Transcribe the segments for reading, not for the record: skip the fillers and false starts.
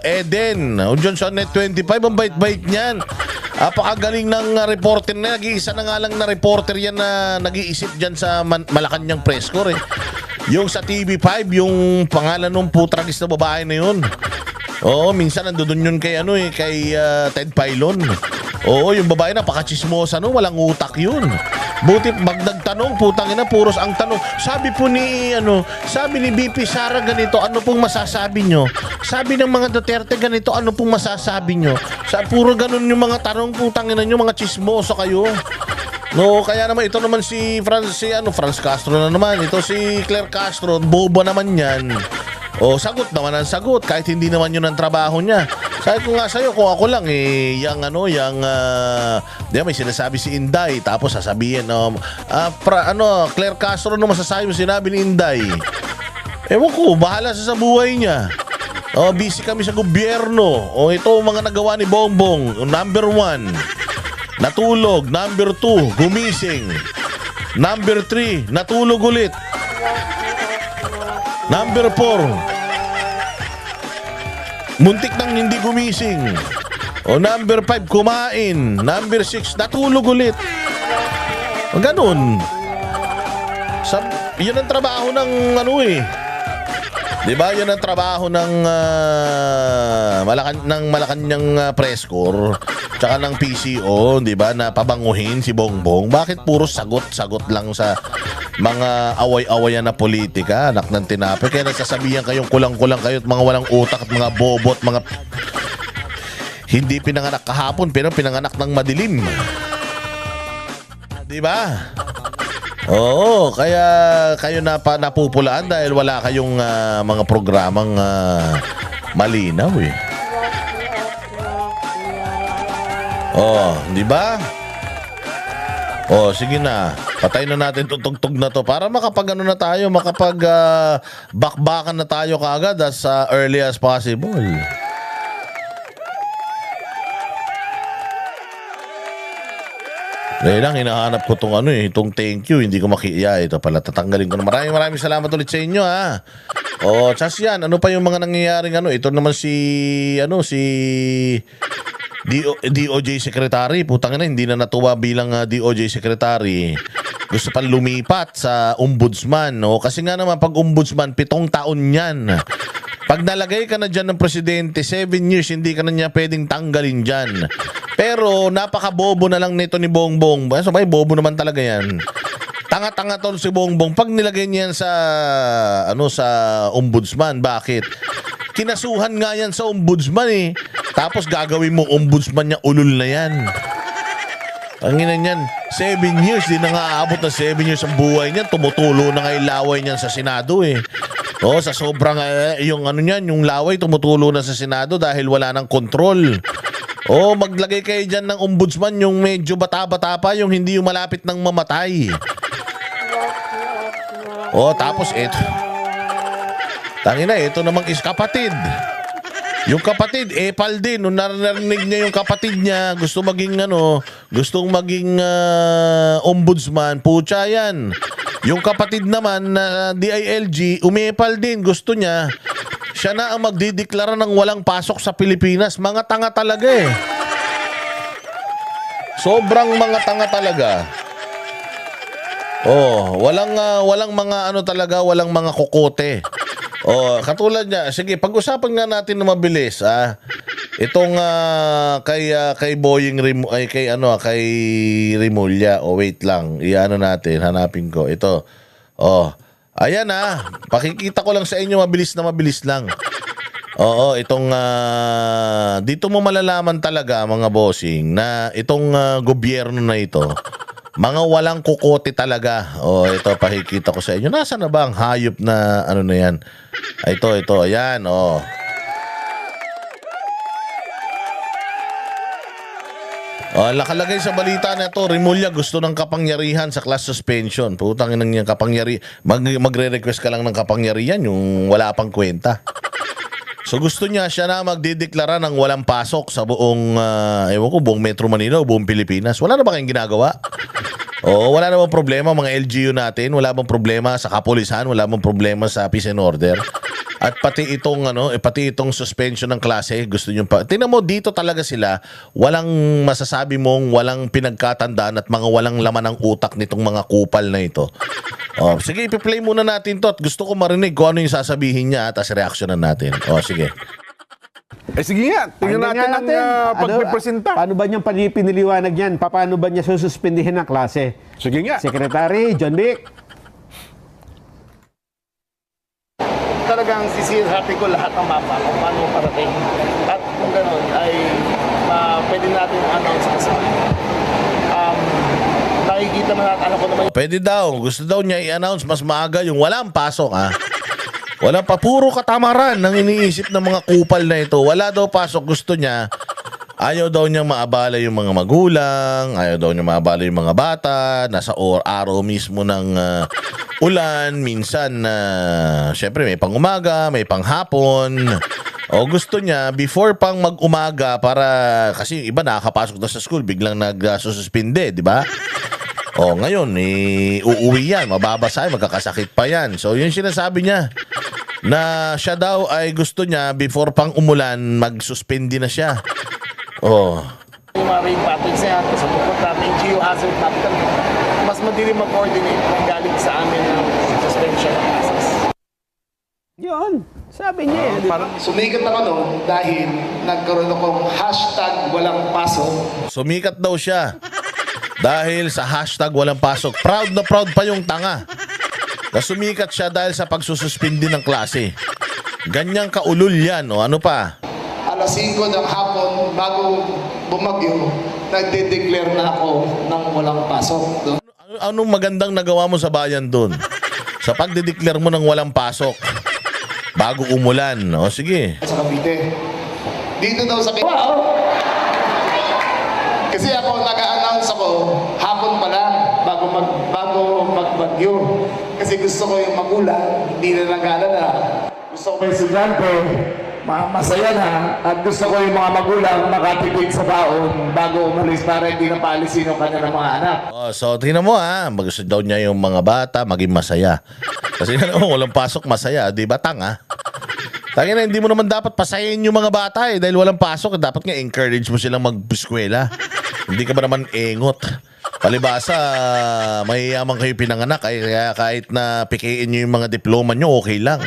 Eden, dyan sa Net 25, ang bait-bait niyan. Apakagaling ng reporter na, nag-iisa na nga lang na reporter yan na nag-iisip dyan sa Malacanang press corps eh. Yung sa TV5, yung pangalan ng putragis na babae na yun. Oo, minsan nandun yun kay kay Ted Filon. Oo, yung babae na pakachismosa no, walang utak yun. Buti pag nagtanong, putang ina, puros ang tanong. Sabi po ni sabi ni BP Sara ganito, ano pong masasabi nyo? Sabi ng mga Duterte ganito, ano pong masasabi nyo? Puro ganun yung mga tanong, putang ina nyo, mga chismoso kayo. No, kaya naman ito naman si Franz Castro na naman. Ito si Claire Castro, bobo naman yan. O, sagot naman ang sagot kahit hindi naman yun ang trabaho niya. Sabi ko nga sa'yo, kung ako lang di ba, may sinasabi si Inday tapos sasabihin Claire Castro, ano masasabi mo sinabi ni Inday? Ewan ko, bahala sa buhay niya. Busy kami sa gobyerno. Ito mga nagawa ni Bongbong. Number 1, natulog. Number 2, gumising. Number 3, natulog ulit. Number 4, muntik nang hindi gumising. Number 5, kumain. Number 6, natulog ulit. Ganun. Yun ang trabaho ng diba? Yun ang trabaho ng Malacanang press corps tsaka ng PCO, diba? Na pabanguhin si Bongbong. Bakit puro sagot-sagot lang sa mga away-awayan na politika, anak ng tinapay? Kaya nagsasabihan kayong kulang-kulang kayo at mga walang utak at mga bobo at mga hindi pinanganak kahapon pero pinanganak ng madilim. Diba? Oo, kaya kayo napupulaan dahil wala kayong mga programang malinaw eh. Di ba? Sige na. Patay na natin itong tugtog na to para na tayo, bakbakan na tayo kaagad as early as possible. Dahil lang, hinahanap ko itong thank you. Hindi ko makiya. Ito pala, tatanggalin ko na. Maraming salamat ulit sa inyo, ha. Chas yan. Ano pa yung mga nangyayaring Ito naman si DOJ Secretary. Putang ina, hindi na natuwa bilang DOJ Secretary. Gusto pa lumipat sa ombudsman. Kasi nga naman, pag ombudsman, 7 taon yan. Pag nalagay ka na dyan ng presidente, 7 years, hindi ka na niya pwedeng tanggalin dyan. Pero napaka-bobo na lang nito ni Bongbong. Sabay, bobo naman talaga yan. Tanga-tanga tol si Bongbong. Pag nilagay niya yan sa ombudsman, bakit? Kinasuhan nga yan sa ombudsman eh. Tapos gagawin mo ombudsman niya, ulul na yan. Ang ina niyan, 7 years, di na nga aabot na 7 years ang buhay niyan. Tumutulo na nga yung laway niyan sa Senado eh. Sa sobrang, yung laway tumutulo na sa Senado dahil wala nang kontrol. Maglagay kayo dyan ng ombudsman yung medyo bata-bata pa, yung hindi yung malapit ng mamatay. Tapos ito. Tangina, ito namang is kapatid. Yung kapatid, epal din. Nung narinig niya yung kapatid niya, gustong maging ombudsman, putya yan. Yung kapatid naman na DILG, umepal din. Gusto niya, siya na ang magdideklara ng walang pasok sa Pilipinas. Mga tanga talaga eh. Sobrang mga tanga talaga. Walang mga talaga, walang mga kokote. Katulad niya, sige, pag-usapan nga natin na mabilis, itong kay Boying kay Rimulya. Wait lang, natin, hanapin ko. Ito. Ayan pakikita ko lang sa inyo, mabilis lang. Itong dito mo malalaman talaga mga bossing na itong gobyerno na ito, mga walang kukote talaga. Ito pakikita ko sa inyo. Nasaan na ba ang hayop na na yan? Ito, ayan, nakalagay sa balita na ito, Rimulya gusto ng kapangyarihan sa class suspension. Putang inang niyang magre-request ka lang ng kapangyarihan, yung wala pang kwenta. So gusto niya siya na magdideklara ng walang pasok sa buong, buong Metro Manila o buong Pilipinas. Wala na ba kayong ginagawa? Wala namang problema mga LGU natin, wala bang problema sa kapulisan, wala bang problema sa peace and order. At pati itong pati itong suspension ng klase, gusto niyo pa. Tingnan mo dito talaga sila, walang masasabi mong walang pinagkatandaan at mga walang laman ng utak nitong mga kupal na ito. Oh, sige, ipi-play muna natin 'to at gusto ko marinig kung ano yung sasabihin niya at reaksyonan natin. Oh, sige. Sige nga, tingnan natin ang pagpipresenta. Paano ba niyang piniliwanag yan? Paano ba niya sususpindihin ng klase? Sige nga. Secretary John Vic. Talagang sisirhati ko lahat ng mapa kung paano parating. At kung gano'n ay pwede natin announce kasi nakikita mo natin, ko naman. Pwede daw, gusto daw niya i-announce mas maaga yung walang pasok ha. Walang pa, puro katamaran ng iniisip ng mga kupal na ito. Wala daw pasok, gusto niya. Ayaw daw niyang maabala yung mga magulang, ayaw daw niyang maabala yung mga bata, nasa araw mismo ng ulan, minsan syempre may pang-umaga, may pang-hapon. O gusto niya, before pang mag-umaga, para, kasi yung iba nakakapasok na sa school, biglang nagsususpinde, di ba? O ngayon, uuwi yan, mababasa, magkakasakit pa yan. So yun sinasabi niya, na siya daw ay gusto niya, before pang umulan, mag-suspindi na siya. Oh. Yung mga rain patterns na yan, kasi pupunta natin yung geohazard map, mas madilim mag-coordinate ng galing sa amin ng suspension ng classes. Yun, sabi niya. Sumikat ako noon dahil nagkaroon akong hashtag walang pasok. Sumikat daw siya dahil sa hashtag walang pasok. Proud na proud pa yung tanga na sumikat siya dahil sa pagsususpindi ng klase. Ganyang kaulol yan, o ano pa? Alas 5 ng hapon, bago bumagyo, nagde-declare na ako ng walang pasok doon. Anong magandang nagawa mo sa bayan doon? Sa pagde-declare mo ng walang pasok bago umulan. O sige. Sa Cavite. Dito daw sa kasi ako, nag-a-announce ako hapon pa lang bago magbagyo. Kasi gusto ko yung magulang, hindi na nag-aalala. Gusto ko yung estudyante, masaya na, at gusto ko yung mga magulang makatipid sa baon bago umalis para hindi na paalisin yung kanilang mga anak. Oh, so tingnan mo ha, gusto daw niya yung mga bata maging masaya. Kasi walang pasok, masaya, di ba tanga? Tangina, hindi mo naman dapat pasayin yung mga bata dahil walang pasok, dapat nga encourage mo silang mag-eskwela. Hindi ka ba naman engot? Palibasa, mayayaman kayo pinanganak, kaya kahit na pikiin nyo yung mga diploma nyo, okay lang.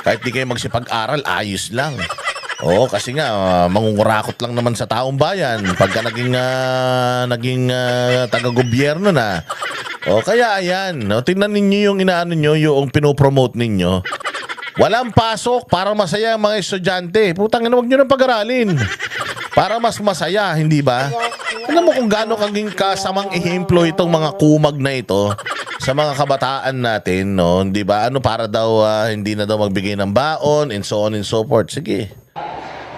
Kahit di kayo magsipag-aral, ayos lang. Oo, kasi nga, mangungurakot lang naman sa taong bayan pagka naging taga-gobyerno na. O, kaya ayan, tingnan ninyo yung inaano nyo, yung pinopromote ninyo. Walang pasok para masaya ang mga estudyante. Putang ina, huwag nyo nang pag-aralin. Para mas masaya, hindi ba? Alam mo kung gaano kaging kasamang ehemplo itong mga kumag na ito sa mga kabataan natin, no? Hindi ba? Ano, para daw hindi na daw magbigay ng baon and so on and so forth. Sige.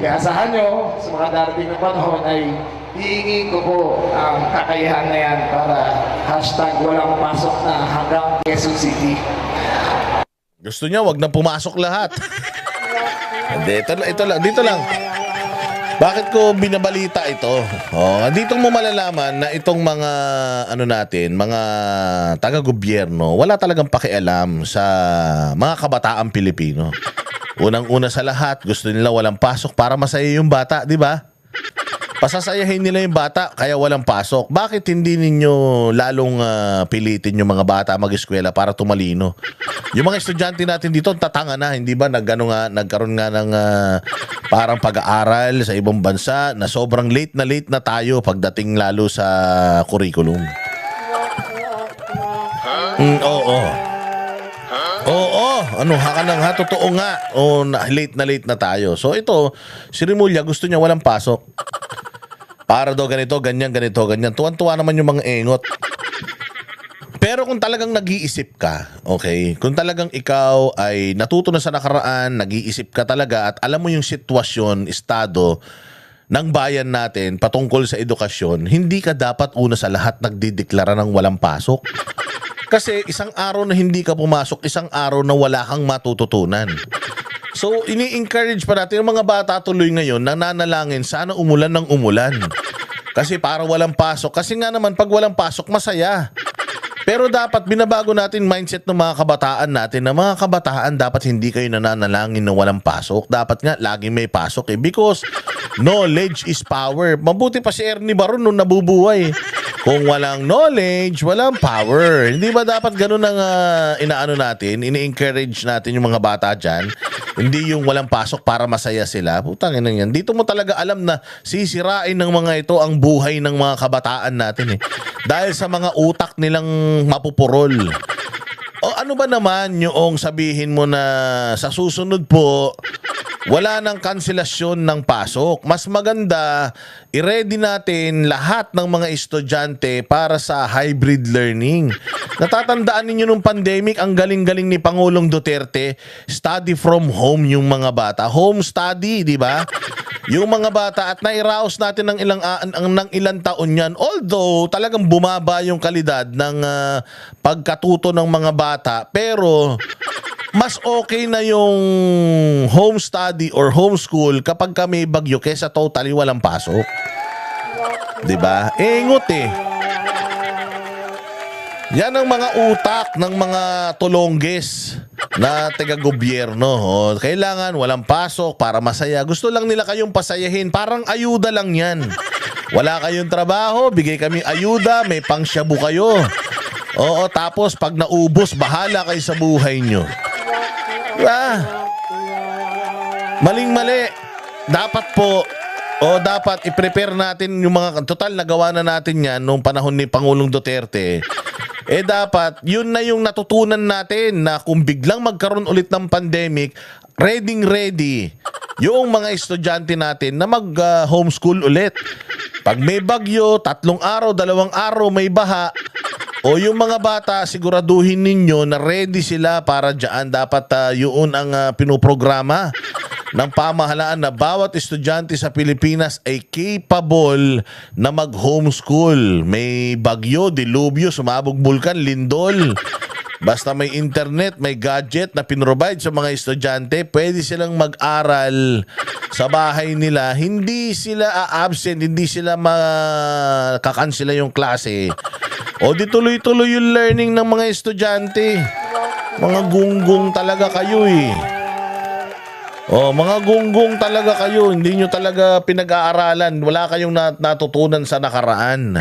Kaya asahan nyo, sa mga darating na panahon ay hihingi ko po ang kakayahan na yan para hashtag walang pasok na hanggang Quezon City. Gusto niya, wag na pumasok lahat. Hindi, ito lang, dito lang. Bakit ko binabalita ito? Oh, dito mo malalaman na itong mga mga taga-gobyerno, wala talagang pakialam sa mga kabataang Pilipino. Unang-una sa lahat, gusto nila walang pasok para masaya yung bata, di ba? Pasasayahin nila yung bata kaya walang pasok. Bakit hindi ninyo lalong pilitin yung mga bata mag-eskwela para tumalino? Yung mga estudyante natin dito, tatanga na, hindi ba? Nagkaroon nga ng parang pag-aaral sa ibang bansa na sobrang late na tayo pagdating lalo sa curriculum. Oo. Oo, ano, haka nang ha, totoo nga. O, late na tayo. So ito, si Rimulya gusto niya walang pasok. Para daw ganito, ganyan. Tuwan-tuwa naman yung mga engot. Pero kung talagang nag-iisip ka, okay, kung talagang ikaw ay natuto na sa nakaraan, nag-iisip ka talaga at alam mo yung sitwasyon, estado ng bayan natin patungkol sa edukasyon, hindi ka dapat una sa lahat nagdideklara ng walang pasok. Kasi isang araw na hindi ka pumasok, isang araw na wala kang matututunan. So, ini-encourage pa natin yung mga bata tuloy ngayon na nanalangin, sana umulan ng umulan. Kasi para walang pasok. Kasi nga naman, pag walang pasok, masaya. Pero dapat binabago natin mindset ng mga kabataan natin na mga kabataan dapat hindi kayo nananalangin na walang pasok. Dapat nga laging may pasok because knowledge is power. Mabuti pa si Ernie Baron nung nabubuhay. Kung walang knowledge, walang power. Hindi ba dapat ganun ang inaano natin, ini-encourage natin yung mga bata dyan? Hindi yung walang pasok para masaya sila. Putang ina yan. Dito mo talaga alam na sisirain ng mga ito ang buhay ng mga kabataan natin eh. Dahil sa mga utak nilang mapupurol. O ano ba naman yung sabihin mo na sa susunod po, wala nang kanselasyon ng pasok. Mas maganda, i-ready natin lahat ng mga estudyante para sa hybrid learning. Natatandaan ninyo nung pandemic, ang galing-galing ni Pangulong Duterte, study from home yung mga bata. Home study, di ba? Yung mga bata at nairaos natin ng ilang taon yan. Although talagang bumaba yung kalidad ng pagkatuto ng mga bata, pero mas okay na yung home study or homeschool kapag may bagyo kesa totally walang pasok. 'Di ba? Ingot eh. Yan ang mga utak ng mga tulongges na taga-gobyerno. Oh, kailangan walang pasok para masaya. Gusto lang nila kayong pasayahin. Parang ayuda lang yan. Wala kayong trabaho, bigay kami ayuda, may pangsyabu kayo. Oo, tapos pag naubos, bahala kayo sa buhay nyo. Diba? Maling-mali. Dapat po, dapat i-prepare natin yung mga, total nagawa na natin yan noong panahon ni Pangulong Duterte. Dapat, yun na yung natutunan natin na kung biglang magkaroon ulit ng pandemic, ready yung mga estudyante natin na mag-homeschool ulit. Pag may bagyo, 3 araw, 2 araw, may baha, o yung mga bata, siguraduhin ninyo na ready sila para dyan. Dapat yun ang pinuprograma ng pamahalaan na bawat estudyante sa Pilipinas ay capable na mag-homeschool. May bagyo, dilubyo, sumabog bulkan, lindol. Basta may internet, may gadget na pinrovide sa mga estudyante, pwede silang mag-aral sa bahay nila. Hindi sila absent, hindi sila makakansela yung klase. O di tuloy-tuloy yung learning ng mga estudyante. Mga gunggong talaga kayo eh. O mga gunggong talaga kayo. Hindi nyo talaga pinag-aaralan. Wala kayong natutunan sa nakaraan.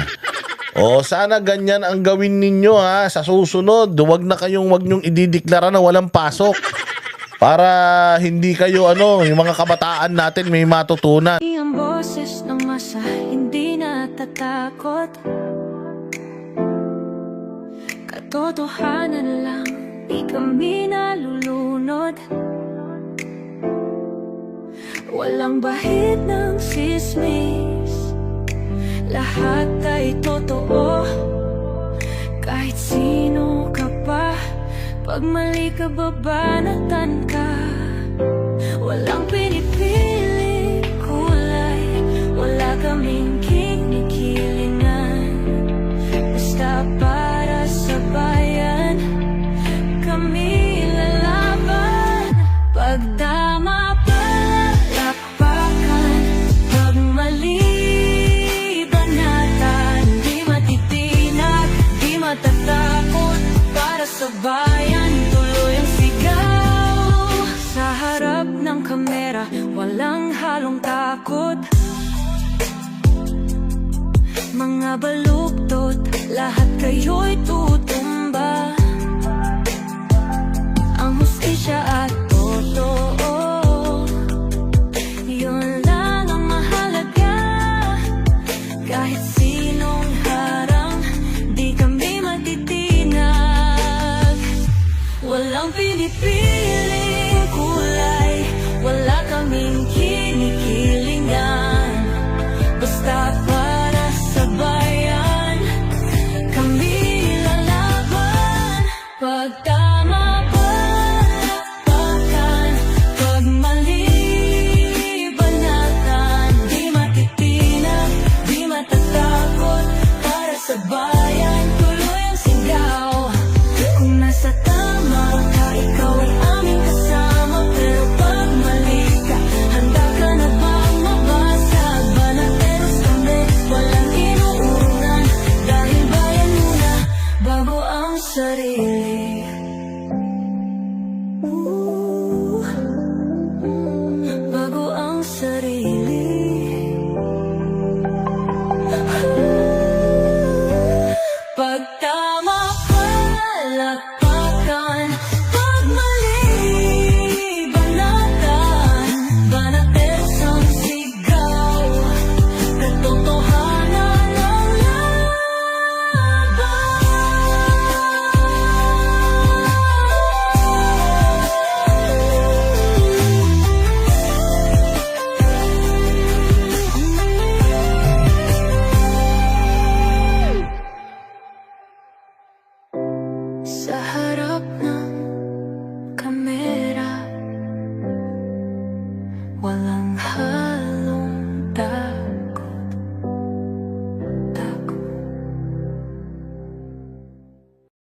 O sana ganyan ang gawin ninyo ha. Sa susunod, wag nyong idideklara na walang pasok. Para hindi kayo yung mga kabataan natin may matutunan. Ang boses ng masa hindi natatakot. Katotohanan lang, di kami nalulunod. Walang bahid ng sismis, lahat ay totoo. Kahit sino ka pa, pag mali ka babanatan ka. Walang pinipili kulay, wala kaming kinikilingan. Basta para sa bayan, kami lalaban. Pagdama palakpakan, pag mali banatan. Di matitinag, di matatakot. Para sa bayan, tuloy ang sigaw. Sa harap ng kamera, walang halong takot. Mga baluktot, lahat kayo'y tulad.